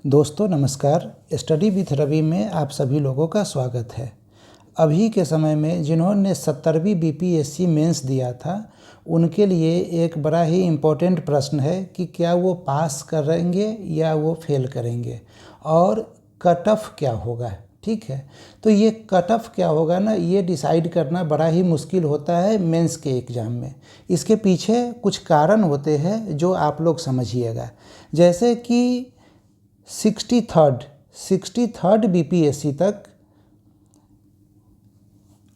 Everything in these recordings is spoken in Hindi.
दोस्तों नमस्कार। स्टडी विथ रवि में आप सभी लोगों का स्वागत है। अभी के समय में जिन्होंने 70वीं बीपीएससी मेंस दिया था उनके लिए एक बड़ा ही इम्पोर्टेंट प्रश्न है कि क्या वो पास करेंगे या वो फेल करेंगे और कट ऑफ क्या होगा। ठीक है, तो ये कट ऑफ क्या होगा ना, ये डिसाइड करना बड़ा ही मुश्किल होता है मेंस के एग्ज़ाम में। इसके पीछे कुछ कारण होते हैं जो आप लोग समझिएगा। जैसे कि 63rd बीपीएससी तक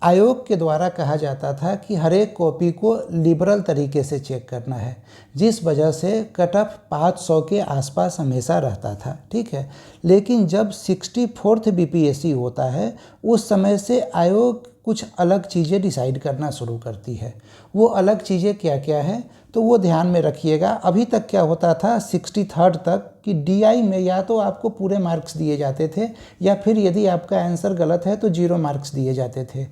आयोग के द्वारा कहा जाता था कि हर एक कॉपी को लिबरल तरीके से चेक करना है, जिस वजह से कट ऑफ 500 के आसपास हमेशा रहता था। ठीक है, लेकिन जब 64th बीपीएससी होता है उस समय से आयोग कुछ अलग चीज़ें डिसाइड करना शुरू करती है। वो अलग चीज़ें क्या क्या है तो वो ध्यान में रखिएगा। अभी तक क्या होता था 63rd तक कि डीआई में या तो आपको पूरे मार्क्स दिए जाते थे या फिर यदि आपका आंसर गलत है तो 0 मार्क्स दिए जाते थे।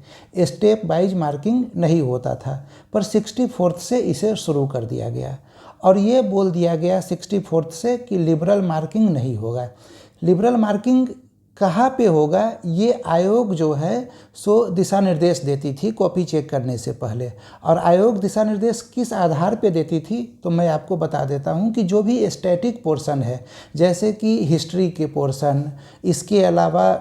स्टेप वाइज मार्किंग नहीं होता था, पर 64th से इसे शुरू कर दिया गया और ये बोल दिया गया 64th से कि लिबरल मार्किंग नहीं होगा। लिबरल मार्किंग कहाँ पे होगा ये आयोग जो है सो दिशा निर्देश देती थी कॉपी चेक करने से पहले। और आयोग दिशा निर्देश किस आधार पे देती थी तो मैं आपको बता देता हूँ कि जो भी स्टैटिक पोर्शन है, जैसे कि हिस्ट्री के पोर्शन, इसके अलावा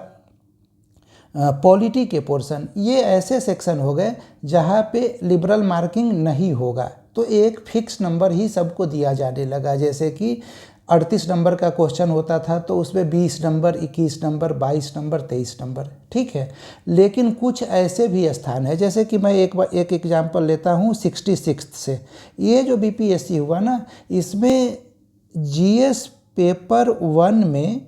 पॉलिटी के पोर्शन, ये ऐसे सेक्शन हो गए जहाँ पे लिबरल मार्किंग नहीं होगा। तो एक फिक्स नंबर ही सबको दिया जाने लगा। जैसे कि 38 नंबर का क्वेश्चन होता था तो उसमें 20 नंबर, 21 नंबर, 22 नंबर, 23 नंबर। ठीक है, लेकिन कुछ ऐसे भी स्थान है, जैसे कि मैं एक एग्जाम्पल लेता हूँ 66 से। ये जो बीपीएससी हुआ ना, इसमें जीएस पेपर 1 में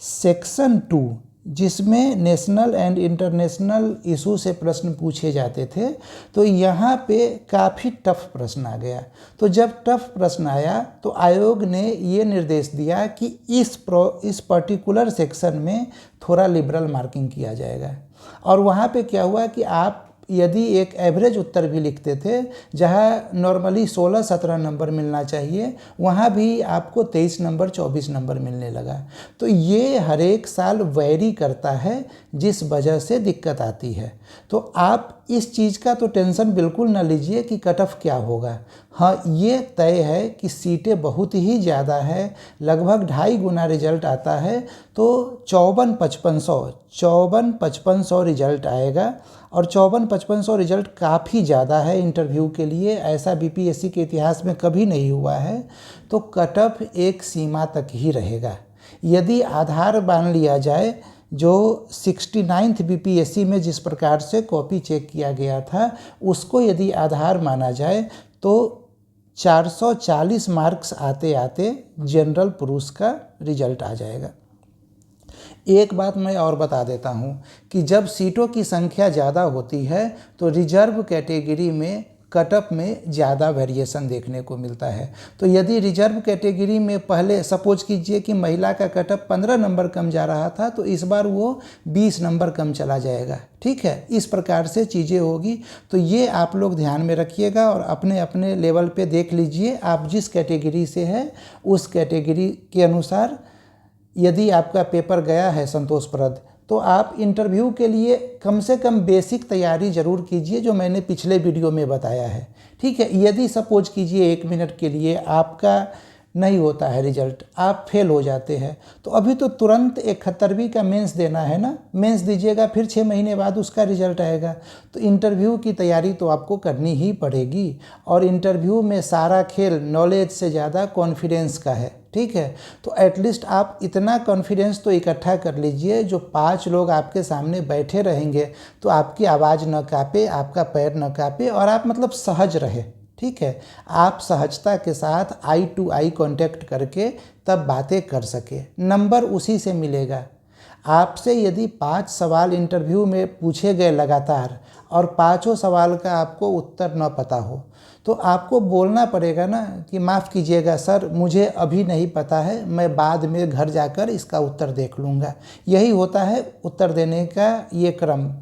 सेक्शन 2, जिसमें नेशनल एंड इंटरनेशनल इशू से प्रश्न पूछे जाते थे, तो यहाँ पे काफ़ी टफ प्रश्न आ गया। तो जब टफ प्रश्न आया तो आयोग ने ये निर्देश दिया कि इस पर्टिकुलर सेक्शन में थोड़ा लिबरल मार्किंग किया जाएगा। और वहाँ पे क्या हुआ कि आप यदि एक एवरेज उत्तर भी लिखते थे, जहाँ नॉर्मली 16-17 नंबर मिलना चाहिए, वहाँ भी आपको 23 नंबर, 24 नंबर मिलने लगा। तो ये हर एक साल वैरी करता है, जिस वजह से दिक्कत आती है। तो आप इस चीज़ का तो टेंशन बिल्कुल ना लीजिए कि कट ऑफ क्या होगा। हाँ, ये तय है कि सीटें बहुत ही ज़्यादा है, लगभग 2.5 गुना रिजल्ट आता है, तो 54-5500 रिजल्ट आएगा। और 54-5500 रिजल्ट काफ़ी ज़्यादा है इंटरव्यू के लिए, ऐसा बीपीएससी के इतिहास में कभी नहीं हुआ है। तो कट ऑफ एक सीमा तक ही रहेगा। यदि आधार मान लिया जाए, जो 69th बीपीएससी में जिस प्रकार से कॉपी चेक किया गया था उसको यदि आधार माना जाए तो 440 मार्क्स आते आते जनरल पुरुष का रिजल्ट आ जाएगा। एक बात मैं और बता देता हूँ कि जब सीटों की संख्या ज़्यादा होती है तो रिजर्व कैटेगरी में कट ऑफ में ज़्यादा वेरिएशन देखने को मिलता है। तो यदि रिजर्व कैटेगरी में पहले सपोज कीजिए कि महिला का कट ऑफ 15 नंबर कम जा रहा था, तो इस बार वो 20 नंबर कम चला जाएगा। ठीक है, इस प्रकार से चीज़ें होगी। तो ये आप लोग ध्यान में रखिएगा और अपने अपने लेवल पे देख लीजिए, आप जिस कैटेगरी से है उस कैटेगरी के अनुसार यदि आपका पेपर गया है संतोषप्रद, तो आप इंटरव्यू के लिए कम से कम बेसिक तैयारी ज़रूर कीजिए, जो मैंने पिछले वीडियो में बताया है। ठीक है, यदि सपोज कीजिए 1 मिनट के लिए आपका नहीं होता है रिजल्ट, आप फेल हो जाते हैं, तो अभी तो तुरंत 71वीं का मेंस देना है ना, मेंस दीजिएगा, फिर 6 महीने बाद उसका रिजल्ट आएगा। तो इंटरव्यू की तैयारी तो आपको करनी ही पड़ेगी। और इंटरव्यू में सारा खेल नॉलेज से ज़्यादा कॉन्फिडेंस का है। ठीक है, तो एटलीस्ट आप इतना कॉन्फिडेंस तो इकट्ठा कर लीजिए, जो 5 लोग आपके सामने बैठे रहेंगे तो आपकी आवाज़ न काँपे, आपका पैर न काँपे और आप मतलब सहज रहे। ठीक है, आप सहजता के साथ आई टू आई कांटेक्ट करके तब बातें कर सके, नंबर उसी से मिलेगा। आपसे यदि 5 सवाल इंटरव्यू में पूछे गए लगातार और 5 सवाल का आपको उत्तर न पता हो, तो आपको बोलना पड़ेगा ना कि माफ़ कीजिएगा सर, मुझे अभी नहीं पता है, मैं बाद में घर जाकर इसका उत्तर देख लूँगा। यही होता है उत्तर देने का ये क्रम।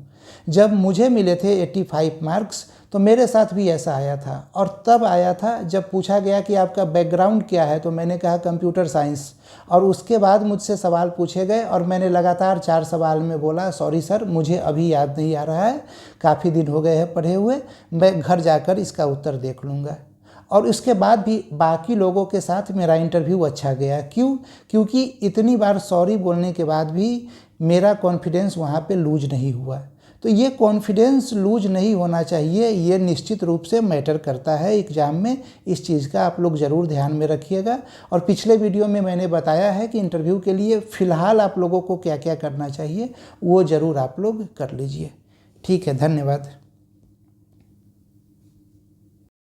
जब मुझे मिले थे 85 मार्क्स, तो मेरे साथ भी ऐसा आया था, और तब आया था जब पूछा गया कि आपका बैकग्राउंड क्या है, तो मैंने कहा कंप्यूटर साइंस, और उसके बाद मुझसे सवाल पूछे गए और मैंने लगातार 4 सवाल में बोला सॉरी सर मुझे अभी याद नहीं आ रहा है, काफ़ी दिन हो गए हैं पढ़े हुए, मैं घर जाकर इसका उत्तर देख लूँगा। और उसके बाद भी बाकी लोगों के साथ मेरा इंटरव्यू अच्छा गया। क्यों? क्योंकि इतनी बार सॉरी बोलने के बाद भी मेरा कॉन्फिडेंस वहाँ पे लूज नहीं हुआ। तो ये कॉन्फिडेंस लूज नहीं होना चाहिए, ये निश्चित रूप से मैटर करता है एग्ज़ाम में। इस चीज़ का आप लोग ज़रूर ध्यान में रखिएगा। और पिछले वीडियो में मैंने बताया है कि इंटरव्यू के लिए फ़िलहाल आप लोगों को क्या क्या करना चाहिए, वो ज़रूर आप लोग कर लीजिए। ठीक है, धन्यवाद।